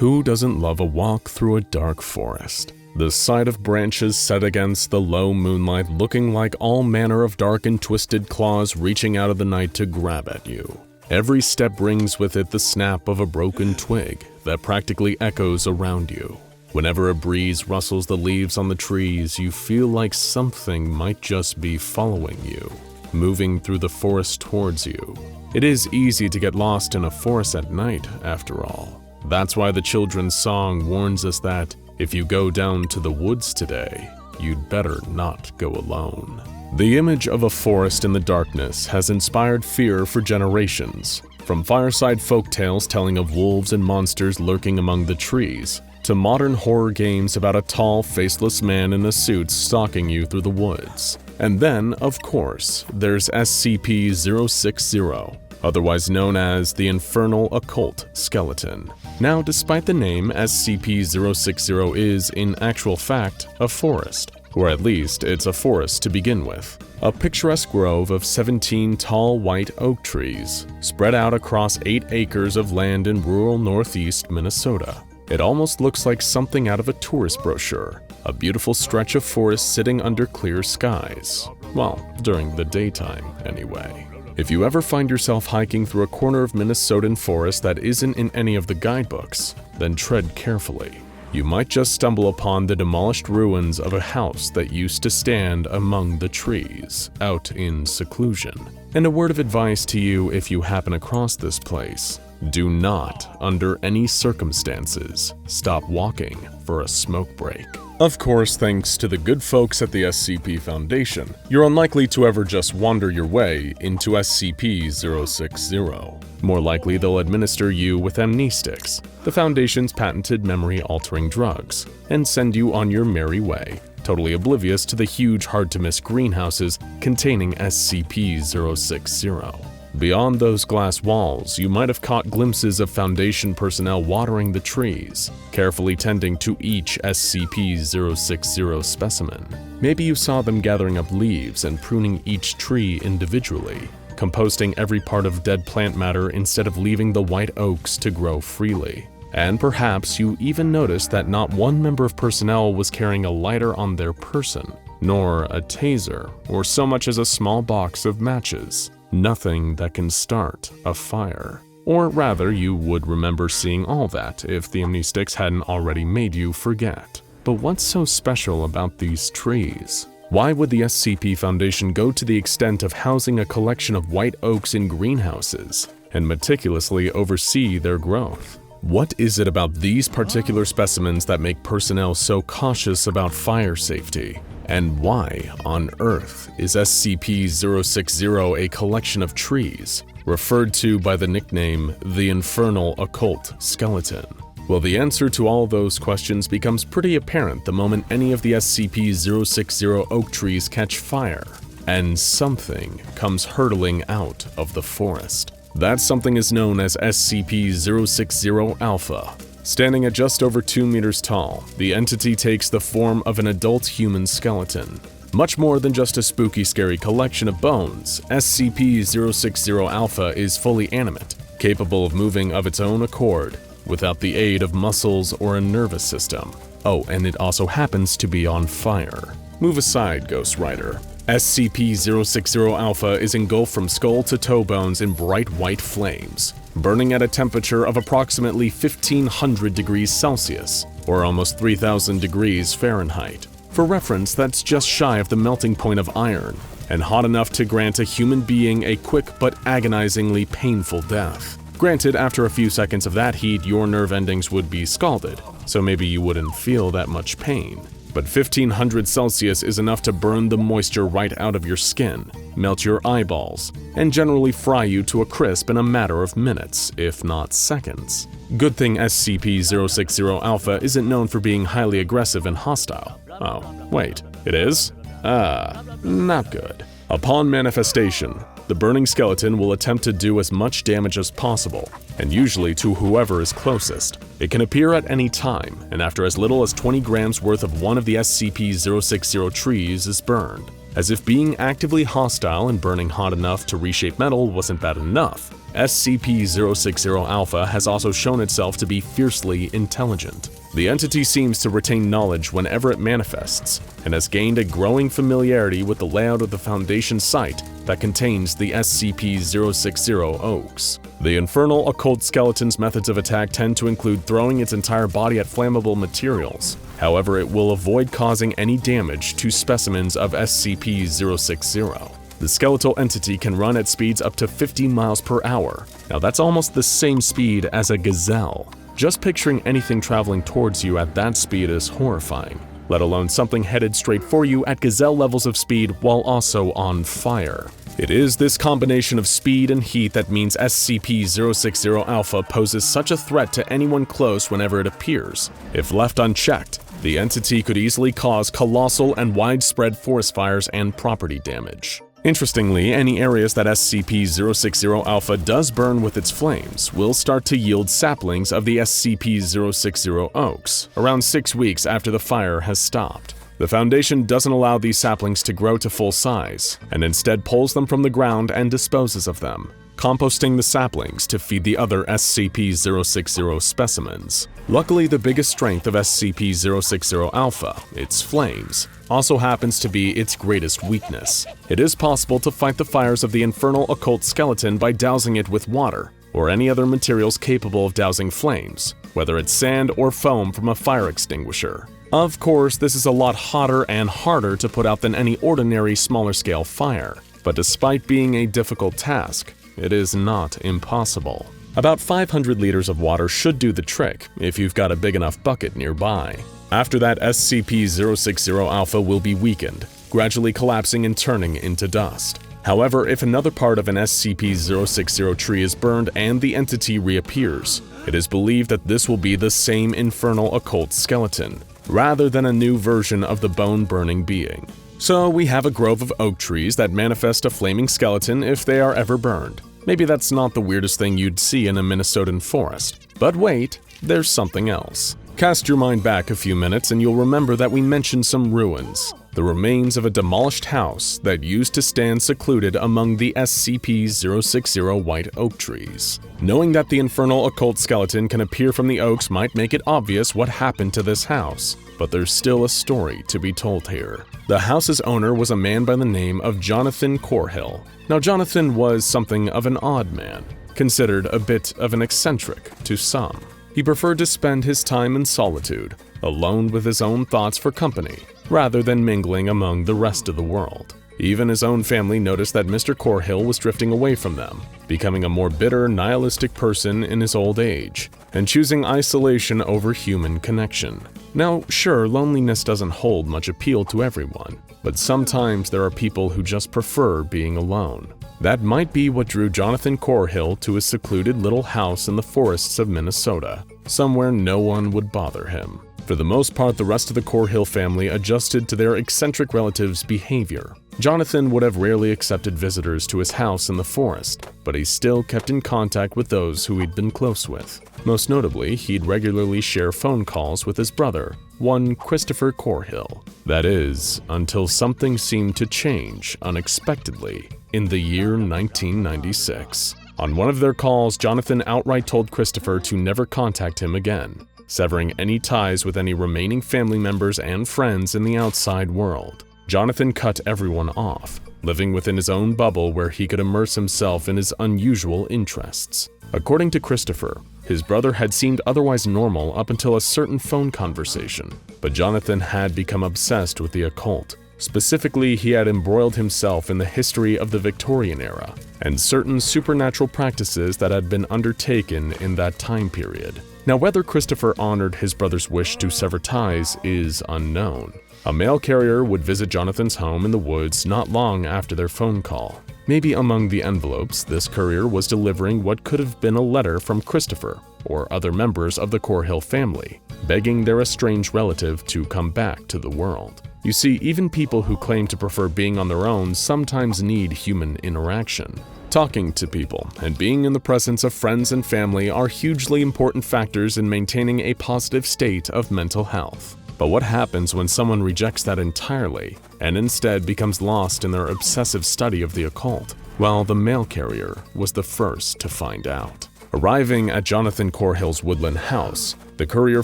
Who doesn't love a walk through a dark forest? The sight of branches set against the low moonlight looking like all manner of dark and twisted claws reaching out of the night to grab at you. Every step brings with it the snap of a broken twig that practically echoes around you. Whenever a breeze rustles the leaves on the trees, you feel like something might just be following you, moving through the forest towards you. It is easy to get lost in a forest at night, after all. That's why the children's song warns us that if you go down to the woods today, you'd better not go alone. The image of a forest in the darkness has inspired fear for generations, from fireside folktales telling of wolves and monsters lurking among the trees, to modern horror games about a tall, faceless man in a suit stalking you through the woods. And then, of course, there's SCP-060, otherwise known as the Infernal Occult Skeleton. Now, despite the name, SCP-060 is, in actual fact, a forest. Or at least, it's a forest to begin with. A picturesque grove of 17 tall white oak trees, spread out across 8 acres of land in rural northeast Minnesota. It almost looks like something out of a tourist brochure, a beautiful stretch of forest sitting under clear skies. Well, during the daytime, anyway. If you ever find yourself hiking through a corner of Minnesotan forest that isn't in any of the guidebooks, then tread carefully. You might just stumble upon the demolished ruins of a house that used to stand among the trees, out in seclusion. And a word of advice to you if you happen across this place: do not, under any circumstances, stop walking for a smoke break. Of course, thanks to the good folks at the SCP Foundation, you're unlikely to ever just wander your way into SCP-060. More likely, they'll administer you with amnestics, the Foundation's patented memory-altering drugs, and send you on your merry way, totally oblivious to the huge hard-to-miss greenhouses containing SCP-060. Beyond those glass walls, you might have caught glimpses of Foundation personnel watering the trees, carefully tending to each SCP-060 specimen. Maybe you saw them gathering up leaves and pruning each tree individually, composting every part of dead plant matter instead of leaving the white oaks to grow freely. And perhaps you even noticed that not one member of personnel was carrying a lighter on their person, nor a taser, or so much as a small box of matches. Nothing that can start a fire. Or rather, you would remember seeing all that if the amnestics hadn't already made you forget. But what's so special about these trees? Why would the SCP Foundation go to the extent of housing a collection of white oaks in greenhouses and meticulously oversee their growth? What is it about these particular specimens that make personnel so cautious about fire safety? And why on earth is SCP-060 a collection of trees, referred to by the nickname the Infernal Occult Skeleton? Well, the answer to all those questions becomes pretty apparent the moment any of the SCP-060 oak trees catch fire, and something comes hurtling out of the forest. That something is known as SCP-060-Alpha. Standing at just over 2 meters tall, the entity takes the form of an adult human skeleton. Much more than just a spooky, scary collection of bones, SCP-060-Alpha is fully animate, capable of moving of its own accord, without the aid of muscles or a nervous system. Oh, and it also happens to be on fire. Move aside, Ghost Rider. SCP-060-Alpha is engulfed from skull to toe bones in bright white flames, burning at a temperature of approximately 1500 degrees Celsius, or almost 3000 degrees Fahrenheit. For reference, that's just shy of the melting point of iron, and hot enough to grant a human being a quick but agonizingly painful death. Granted, after a few seconds of that heat, your nerve endings would be scalded, so maybe you wouldn't feel that much pain. But 1500 Celsius is enough to burn the moisture right out of your skin, melt your eyeballs, and generally fry you to a crisp in a matter of minutes, if not seconds. Good thing SCP-060-Alpha isn't known for being highly aggressive and hostile. Oh, wait, it is? Not good. Upon manifestation, the burning skeleton will attempt to do as much damage as possible, and usually to whoever is closest. It can appear at any time, and after as little as 20 grams worth of one of the SCP-060 trees is burned. As if being actively hostile and burning hot enough to reshape metal wasn't bad enough, SCP-060 Alpha has also shown itself to be fiercely intelligent. The entity seems to retain knowledge whenever it manifests, and has gained a growing familiarity with the layout of the Foundation site that contains the SCP-060 Oaks. The Infernal Occult Skeleton's methods of attack tend to include throwing its entire body at flammable materials. However, it will avoid causing any damage to specimens of SCP-060. The skeletal entity can run at speeds up to 50 miles per hour. Now that's almost the same speed as a gazelle. Just picturing anything traveling towards you at that speed is horrifying, let alone something headed straight for you at gazelle levels of speed while also on fire. It is this combination of speed and heat that means SCP-060 Alpha poses such a threat to anyone close whenever it appears. If left unchecked, the entity could easily cause colossal and widespread forest fires and property damage. Interestingly, any areas that SCP-060 Alpha does burn with its flames will start to yield saplings of the SCP-060 Oaks around 6 weeks after the fire has stopped. The Foundation doesn't allow these saplings to grow to full size, and instead pulls them from the ground and disposes of them, composting the saplings to feed the other SCP-060 specimens. Luckily, the biggest strength of SCP-060 Alpha, its flames, also happens to be its greatest weakness. It is possible to fight the fires of the Infernal Occult Skeleton by dousing it with water, or any other materials capable of dousing flames, whether it's sand or foam from a fire extinguisher. Of course, this is a lot hotter and harder to put out than any ordinary smaller-scale fire, but despite being a difficult task, it is not impossible. About 500 liters of water should do the trick if you've got a big enough bucket nearby. After that, SCP-060 Alpha will be weakened, gradually collapsing and turning into dust. However, if another part of an SCP-060 tree is burned and the entity reappears, it is believed that this will be the same Infernal Occult Skeleton, rather than a new version of the bone-burning being. So we have a grove of oak trees that manifest a flaming skeleton if they are ever burned. Maybe that's not the weirdest thing you'd see in a Minnesotan forest. But wait, there's something else. Cast your mind back a few minutes and you'll remember that we mentioned some ruins. The remains of a demolished house that used to stand secluded among the SCP-060 white oak trees. Knowing that the Infernal Occult Skeleton can appear from the oaks might make it obvious what happened to this house, but there's still a story to be told here. The house's owner was a man by the name of Jonathan Corhill. Now, Jonathan was something of an odd man, considered a bit of an eccentric to some. He preferred to spend his time in solitude, alone with his own thoughts for company, rather than mingling among the rest of the world. Even his own family noticed that Mr. Corhill was drifting away from them, becoming a more bitter, nihilistic person in his old age, and choosing isolation over human connection. Now, sure, loneliness doesn't hold much appeal to everyone, but sometimes there are people who just prefer being alone. That might be what drew Jonathan Corhill to his secluded little house in the forests of Minnesota, somewhere no one would bother him. For the most part, the rest of the Corhill family adjusted to their eccentric relative's behavior. Jonathan would have rarely accepted visitors to his house in the forest, but he still kept in contact with those who he'd been close with. Most notably, he'd regularly share phone calls with his brother, one Christopher Corhill. That is, until something seemed to change unexpectedly in the year 1996. On one of their calls, Jonathan outright told Christopher to never contact him again, severing any ties with any remaining family members and friends in the outside world. Jonathan cut everyone off, living within his own bubble where he could immerse himself in his unusual interests. According to Christopher, his brother had seemed otherwise normal up until a certain phone conversation, but Jonathan had become obsessed with the occult. Specifically, he had embroiled himself in the history of the Victorian era and certain supernatural practices that had been undertaken in that time period. Now, whether Christopher honored his brother's wish to sever ties is unknown. A mail carrier would visit Jonathan's home in the woods not long after their phone call. Maybe among the envelopes, this courier was delivering what could have been a letter from Christopher or other members of the Corhill family, begging their estranged relative to come back to the world. You see, even people who claim to prefer being on their own sometimes need human interaction. Talking to people and being in the presence of friends and family are hugely important factors in maintaining a positive state of mental health. But what happens when someone rejects that entirely and instead becomes lost in their obsessive study of the occult? Well, the mail carrier was the first to find out. Arriving at Jonathan Corhill's woodland house, the courier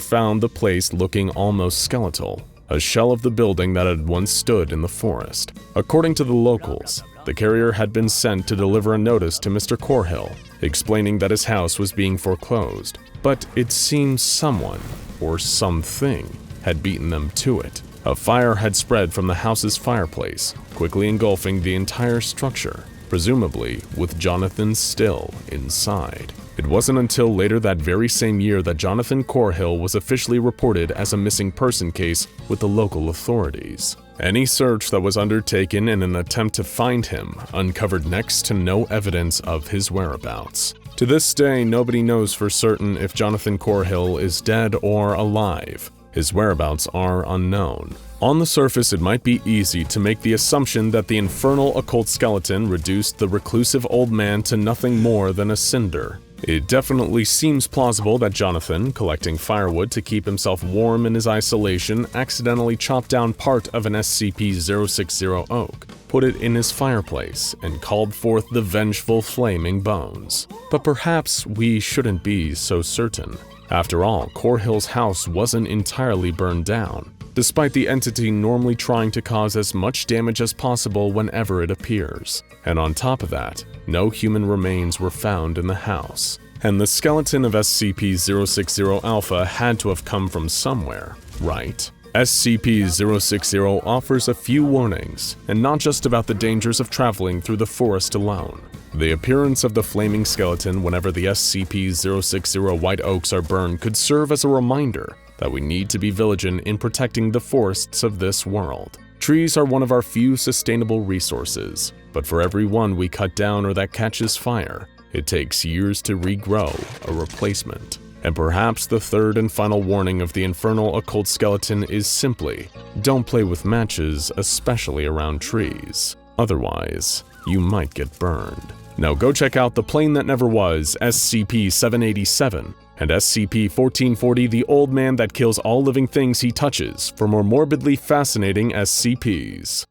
found the place looking almost skeletal, a shell of the building that had once stood in the forest. According to the locals, the carrier had been sent to deliver a notice to Mr. Corhill, explaining that his house was being foreclosed. But it seems someone, or something, had beaten them to it. A fire had spread from the house's fireplace, quickly engulfing the entire structure, presumably with Jonathan still inside. It wasn't until later that very same year that Jonathan Corhill was officially reported as a missing person case with the local authorities. Any search that was undertaken in an attempt to find him uncovered next to no evidence of his whereabouts. To this day, nobody knows for certain if Jonathan Corhill is dead or alive. His whereabouts are unknown. On the surface, it might be easy to make the assumption that the Infernal Occult Skeleton reduced the reclusive old man to nothing more than a cinder. It definitely seems plausible that Jonathan, collecting firewood to keep himself warm in his isolation, accidentally chopped down part of an SCP-060 oak, put it in his fireplace, and called forth the vengeful flaming bones. But perhaps we shouldn't be so certain. After all, Corhill's house wasn't entirely burned down, despite the entity normally trying to cause as much damage as possible whenever it appears. And on top of that, no human remains were found in the house. And the skeleton of SCP-060 Alpha had to have come from somewhere, right? SCP-060 offers a few warnings, and not just about the dangers of traveling through the forest alone. The appearance of the flaming skeleton whenever the SCP-060 white oaks are burned could serve as a reminder that we need to be vigilant in protecting the forests of this world. Trees are one of our few sustainable resources, but for every one we cut down or that catches fire, it takes years to regrow a replacement. And perhaps the third and final warning of the Infernal Occult Skeleton is simply, don't play with matches, especially around trees. Otherwise, you might get burned. Now go check out The Plane That Never Was, SCP-787, and SCP-1440, the old man that kills all living things he touches, for more morbidly fascinating SCPs.